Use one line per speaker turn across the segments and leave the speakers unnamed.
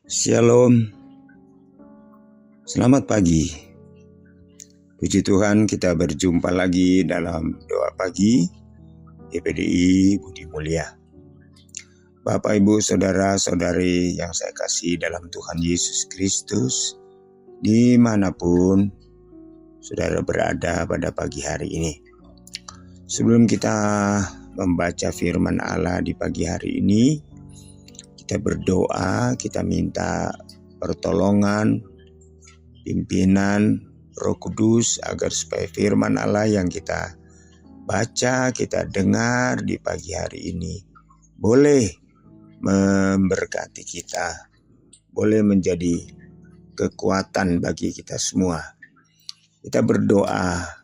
Shalom, selamat pagi. Puji Tuhan, kita berjumpa lagi dalam doa pagi GPDI Budi Mulia. Bapak, Ibu, Saudara-saudari yang saya kasih dalam Tuhan Yesus Kristus, dimanapun saudara berada pada pagi hari ini. Sebelum kita membaca firman Allah di pagi hari ini, kita berdoa, kita minta pertolongan, pimpinan Roh Kudus agar supaya firman Allah yang kita baca, kita dengar di pagi hari ini boleh memberkati kita, boleh menjadi kekuatan bagi kita semua. Kita berdoa.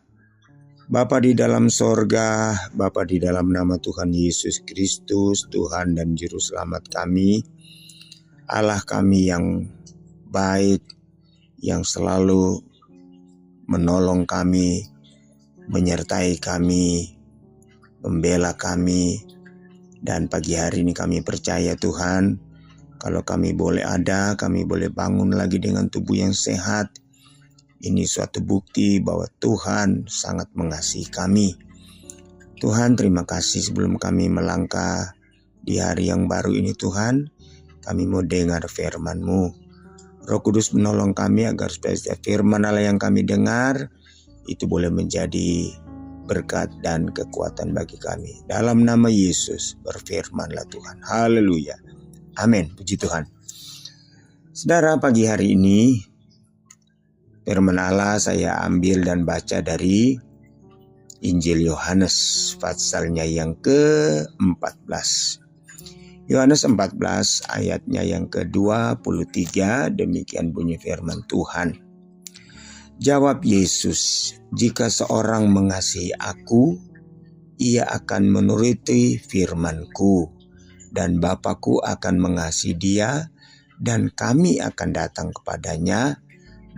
Bapa di dalam sorga, Bapa di dalam nama Tuhan Yesus Kristus, Tuhan dan Juru Selamat kami, Allah kami yang baik, yang selalu menolong kami, menyertai kami, membela kami, dan pagi hari ini kami percaya Tuhan, kalau kami boleh ada, kami boleh bangun lagi dengan tubuh yang sehat. Ini suatu bukti bahwa Tuhan sangat mengasihi kami. Tuhan, terima kasih sebelum kami melangkah di hari yang baru ini Tuhan, kami mau dengar firman-Mu. Roh Kudus menolong kami agar supaya setiap firman Allah yang kami dengar itu boleh menjadi berkat dan kekuatan bagi kami. Dalam nama Yesus berfirmanlah Tuhan. Haleluya. Amin. Puji Tuhan. Saudara, pagi hari ini firman Allah saya ambil dan baca dari Injil Yohanes pasalnya yang ke-14. Yohanes 14 ayatnya yang ke-23, demikian bunyi firman Tuhan. Jawab Yesus, jika seorang mengasihi aku, ia akan menuruti firman-Ku, dan Bapa-Ku akan mengasihi dia, dan kami akan datang kepadanya,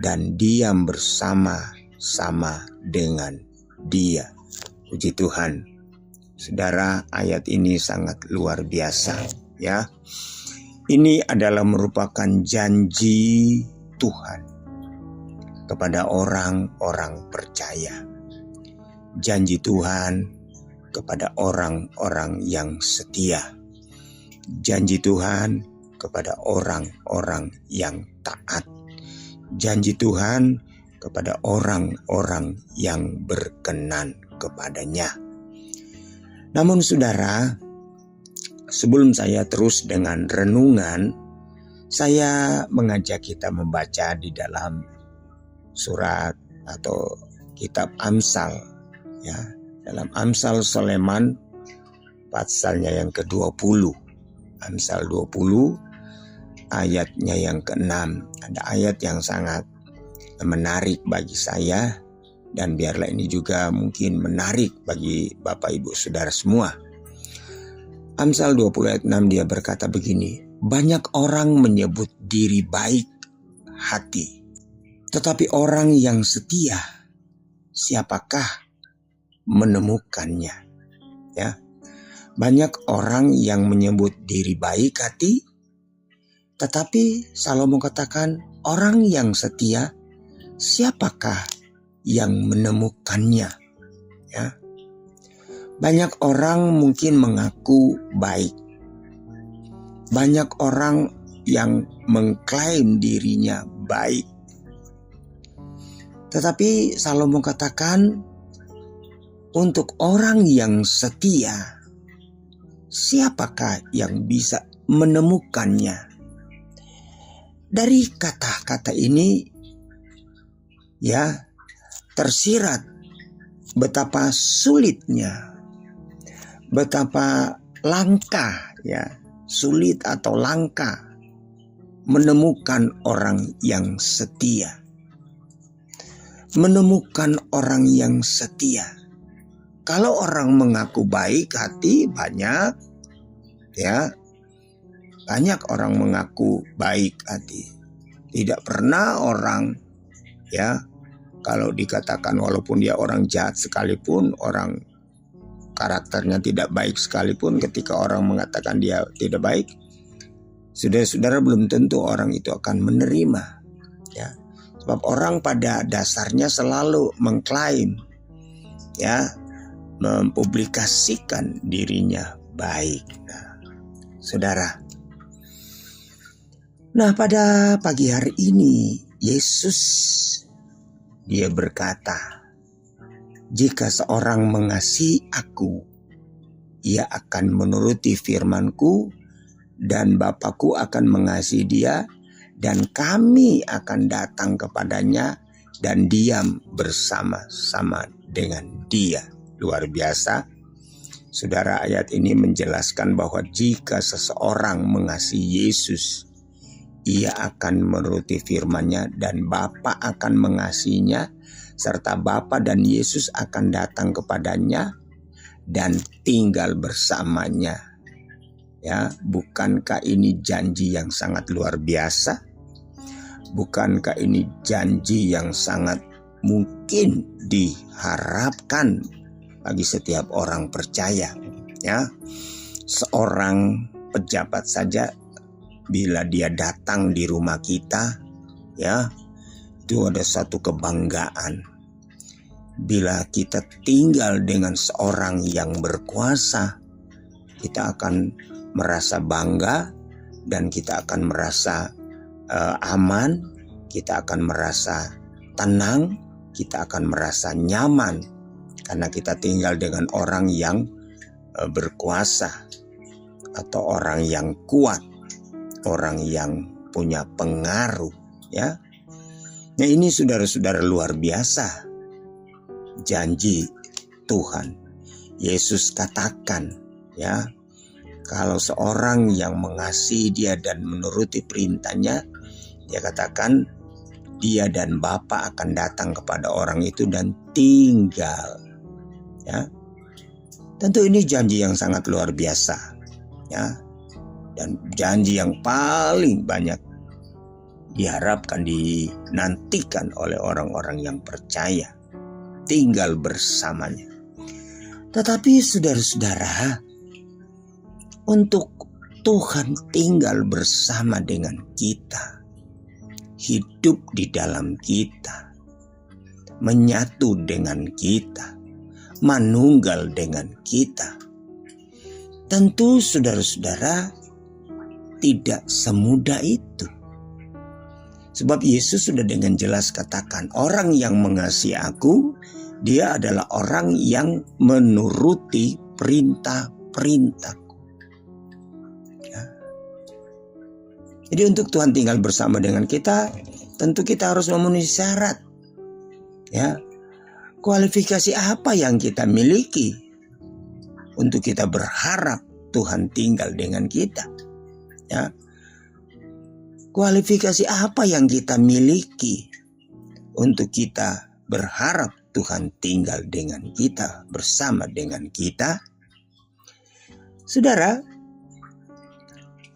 dan diam bersama-sama dengan dia. Puji Tuhan. Saudara, ayat ini sangat luar biasa ya. Ini adalah merupakan janji Tuhan kepada orang-orang percaya. Janji Tuhan kepada orang-orang yang setia. Janji Tuhan kepada orang-orang yang taat. Janji Tuhan kepada orang-orang yang berkenan kepadanya. Namun saudara, sebelum saya terus dengan renungan, saya mengajak kita membaca di dalam surat atau kitab Amsal, ya, dalam Amsal Soleman pasalnya yang ke-20. Amsal 20 ayatnya yang ke-6. Ada ayat yang sangat menarik bagi saya, dan biarlah ini juga mungkin menarik bagi Bapak Ibu Saudara semua. Amsal 20 ayat 6 dia berkata begini, banyak orang menyebut diri baik hati, tetapi orang yang setia, siapakah menemukannya? Ya, banyak orang yang menyebut diri baik hati, tetapi Salomo katakan orang yang setia, siapakah yang menemukannya? Ya. Banyak orang mungkin mengaku baik. Banyak orang yang mengklaim dirinya baik. Tetapi Salomo katakan untuk orang yang setia, siapakah yang bisa menemukannya? Dari kata-kata ini ya tersirat betapa sulitnya, betapa langka ya, sulit atau langka menemukan orang yang setia. Menemukan orang yang setia. Kalau orang mengaku baik hati banyak ya, banyak orang mengaku baik hati. Tidak pernah orang ya, kalau dikatakan walaupun dia orang jahat sekalipun, orang karakternya tidak baik sekalipun, ketika orang mengatakan dia tidak baik, saudara-saudara, belum tentu orang itu akan menerima, ya. Sebab orang pada dasarnya selalu mengklaim, ya, mempublikasikan dirinya baik. Saudara, pada pagi hari ini Yesus dia berkata, jika seorang mengasihi aku, ia akan menuruti firman-Ku, dan Bapa-Ku akan mengasihi dia, dan kami akan datang kepadanya dan diam bersama-sama dengan dia. Luar biasa. Saudara, ayat ini menjelaskan bahwa jika seseorang mengasihi Yesus, ia akan menuruti firman-Nya dan Bapa akan mengasihinya, serta Bapa dan Yesus akan datang kepadanya dan tinggal bersamanya. Ya, bukankah ini janji yang sangat luar biasa? Bukankah ini janji yang sangat mungkin diharapkan bagi setiap orang percaya? Ya, seorang pejabat saja bila dia datang di rumah kita, ya, itu ada satu kebanggaan. Bila kita tinggal dengan seorang yang berkuasa, kita akan merasa bangga dan kita akan merasa aman, kita akan merasa tenang, kita akan merasa nyaman karena kita tinggal dengan orang yang berkuasa atau orang yang kuat, orang yang punya pengaruh, ya. Nah, ini saudara-saudara luar biasa janji Tuhan. Yesus katakan, ya, kalau seorang yang mengasihi dia dan menuruti perintahnya, dia katakan dia dan Bapa akan datang kepada orang itu dan tinggal. Ya, tentu ini janji yang sangat luar biasa, ya, dan janji yang paling banyak diharapkan, dinantikan oleh orang-orang yang percaya, tinggal bersamanya. Tetapi saudara-saudara, untuk Tuhan tinggal bersama dengan kita, hidup di dalam kita, menyatu dengan kita, manunggal dengan kita, tentu saudara-saudara tidak semudah itu. Sebab Yesus sudah dengan jelas katakan, orang yang mengasihi aku, dia adalah orang yang menuruti perintah-perintahku. Ya. Jadi untuk Tuhan tinggal bersama dengan kita, tentu kita harus memenuhi syarat. Ya, kualifikasi apa yang kita miliki untuk kita berharap Tuhan tinggal dengan kita? Ya, kualifikasi apa yang kita miliki untuk kita berharap Tuhan tinggal dengan kita, bersama dengan kita? Saudara,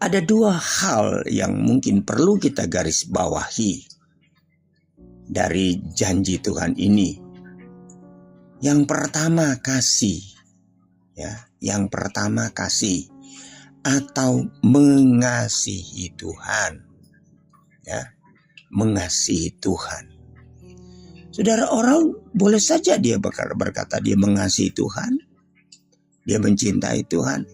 ada dua hal yang mungkin perlu kita garis bawahi dari janji Tuhan ini. Yang pertama kasih, ya, yang pertama kasih atau mengasihi Tuhan, ya, mengasihi Tuhan. Saudara, orang boleh saja dia berkata dia mengasihi Tuhan, dia mencintai Tuhan,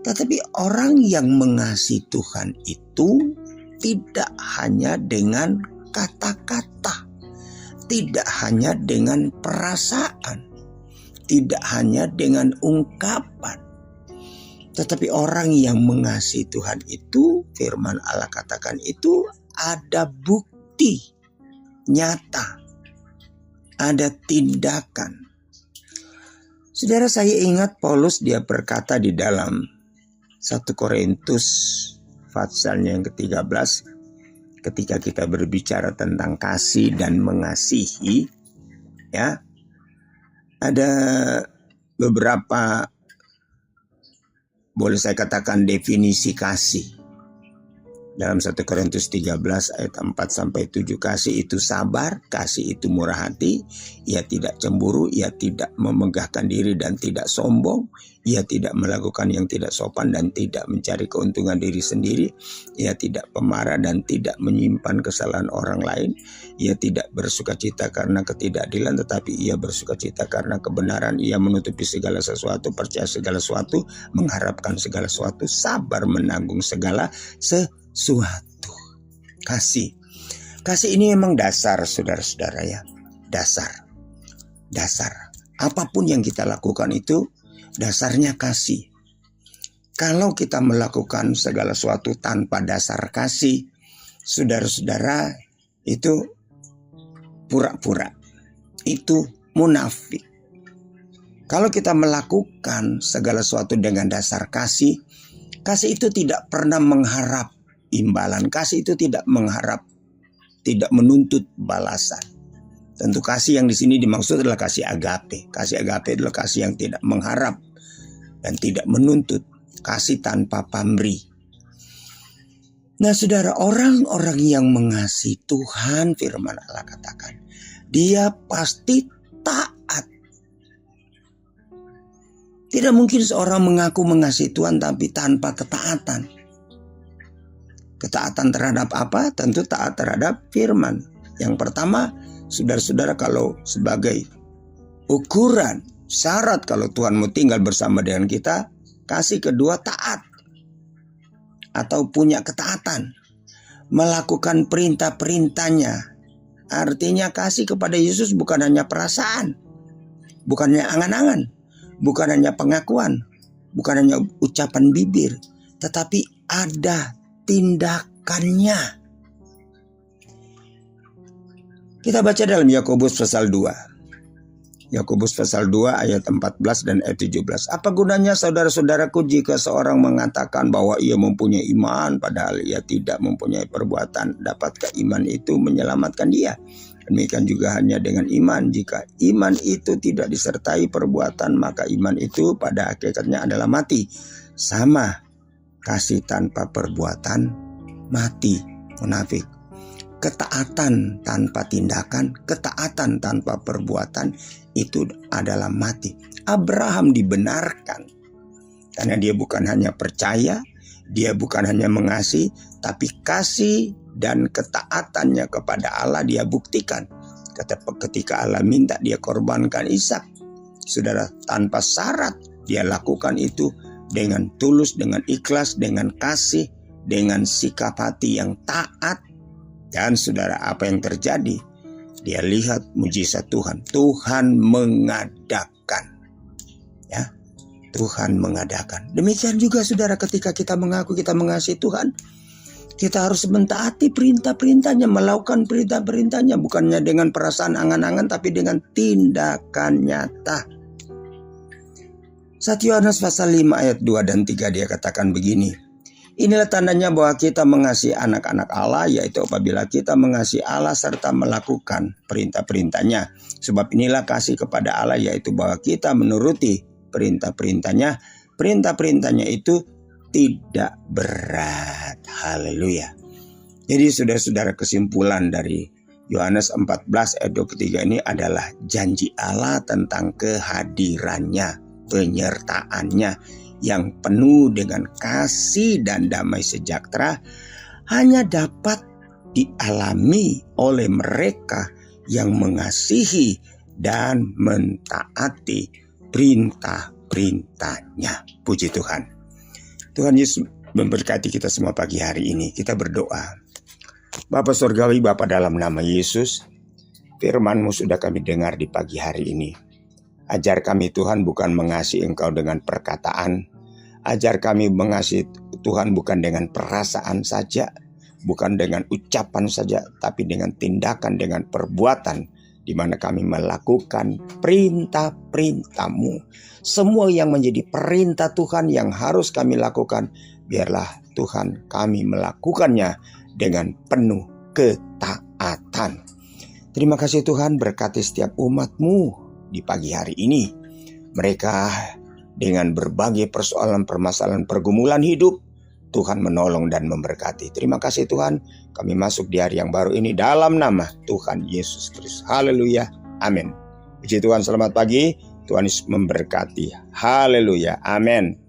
tetapi orang yang mengasihi Tuhan itu tidak hanya dengan kata-kata, tidak hanya dengan perasaan, tidak hanya dengan ungkapan, tetapi orang yang mengasihi Tuhan itu, firman Allah katakan itu ada bukti nyata, ada tindakan. Saudara, saya ingat Paulus dia berkata di dalam 1 Korintus pasalnya yang ke-13, ketika kita berbicara tentang kasih dan mengasihi, ya, ada beberapa, boleh saya katakan, definisi kasih. Dalam 1 Korintus 13 ayat 4-7, kasih itu sabar, kasih itu murah hati, ia tidak cemburu, ia tidak memegahkan diri dan tidak sombong, ia tidak melakukan yang tidak sopan dan tidak mencari keuntungan diri sendiri, ia tidak pemarah dan tidak menyimpan kesalahan orang lain, ia tidak bersukacita karena ketidakadilan tetapi ia bersukacita karena kebenaran, ia menutupi segala sesuatu, percaya segala sesuatu, mengharapkan segala sesuatu, sabar menanggung segala sesuatu. Kasih ini memang dasar, saudara-saudara ya. Dasar. Apapun yang kita lakukan itu dasarnya kasih. Kalau kita melakukan segala sesuatu tanpa dasar kasih, saudara-saudara, itu pura-pura. Itu munafik. Kalau kita melakukan segala sesuatu dengan dasar kasih itu tidak pernah mengharap imbalan. Kasih itu tidak mengharap, tidak menuntut balasan. Tentu kasih yang di sini dimaksud adalah kasih agape. Kasih agape adalah kasih yang tidak mengharap dan tidak menuntut. Kasih tanpa pamrih. Nah, saudara, orang-orang yang mengasihi Tuhan, firman Allah katakan, dia pasti taat. Tidak mungkin seorang mengaku mengasihi Tuhan tapi tanpa ketaatan. Ketaatan terhadap apa? Tentu taat terhadap firman. Yang pertama, saudara-saudara, kalau sebagai ukuran, syarat kalau Tuhan mau tinggal bersama dengan kita, kasih. Kedua, taat atau punya ketaatan, melakukan perintah-perintahnya. Artinya kasih kepada Yesus bukan hanya perasaan, bukan hanya angan-angan, bukan hanya pengakuan, bukan hanya ucapan bibir, tetapi ada tindakannya. Kita baca dalam Yakobus pasal 2. Yakobus pasal 2 ayat 14 dan ayat 17. Apa gunanya saudara-saudaraku jika seorang mengatakan bahwa ia mempunyai iman padahal ia tidak mempunyai perbuatan? Dapatkah iman itu menyelamatkan dia? Demikian juga hanya dengan iman. Jika iman itu tidak disertai perbuatan, maka iman itu pada hakikatnya adalah mati. Sama, kasih tanpa perbuatan mati, munafik. Ketaatan tanpa tindakan, ketaatan tanpa perbuatan itu adalah mati. Abraham dibenarkan karena dia bukan hanya percaya, dia bukan hanya mengasihi, tapi kasih dan ketaatannya kepada Allah dia buktikan. Ketika Allah minta dia korbankan Ishak, saudara, tanpa syarat dia lakukan itu dengan tulus, dengan ikhlas, dengan kasih, dengan sikap hati yang taat. Dan saudara, apa yang terjadi? Dia lihat mujizat Tuhan. Tuhan mengadakan. Ya, Tuhan mengadakan. Demikian juga saudara, ketika kita mengaku kita mengasihi Tuhan, kita harus mentaati perintah-perintahnya, melakukan perintah-perintahnya, bukannya dengan perasaan angan-angan, tapi dengan tindakan nyata. 1 Yohanes pasal 5 ayat 2 dan 3 dia katakan begini. Inilah tandanya bahwa kita mengasihi anak-anak Allah, yaitu apabila kita mengasihi Allah serta melakukan perintah-perintahnya. Sebab inilah kasih kepada Allah, yaitu bahwa kita menuruti perintah-perintahnya. Perintah-perintahnya itu tidak berat. Haleluya. Jadi saudara-saudara, kesimpulan dari Yohanes 14 ayat 23 ini adalah janji Allah tentang kehadirannya, penyertaannya yang penuh dengan kasih dan damai sejahtera hanya dapat dialami oleh mereka yang mengasihi dan mentaati perintah-perintahnya. Puji Tuhan. Tuhan Yesus memberkati kita semua pagi hari ini. Kita berdoa. Bapa Surgawi, Bapa dalam nama Yesus, firman-Mu sudah kami dengar di pagi hari ini. Ajar kami Tuhan bukan mengasihi Engkau dengan perkataan. Ajar kami mengasihi Tuhan bukan dengan perasaan saja, bukan dengan ucapan saja, tapi dengan tindakan, dengan perbuatan, di mana kami melakukan perintah-perintah-Mu. Semua yang menjadi perintah Tuhan yang harus kami lakukan, biarlah Tuhan kami melakukannya dengan penuh ketaatan. Terima kasih Tuhan, berkati setiap umat-Mu di pagi hari ini. Mereka dengan berbagai persoalan, permasalahan, pergumulan hidup, Tuhan menolong dan memberkati. Terima kasih Tuhan, kami masuk di hari yang baru ini dalam nama Tuhan Yesus Kristus. Haleluya, amin. Puji Tuhan, selamat pagi, Tuhan Yesus memberkati. Haleluya, amin.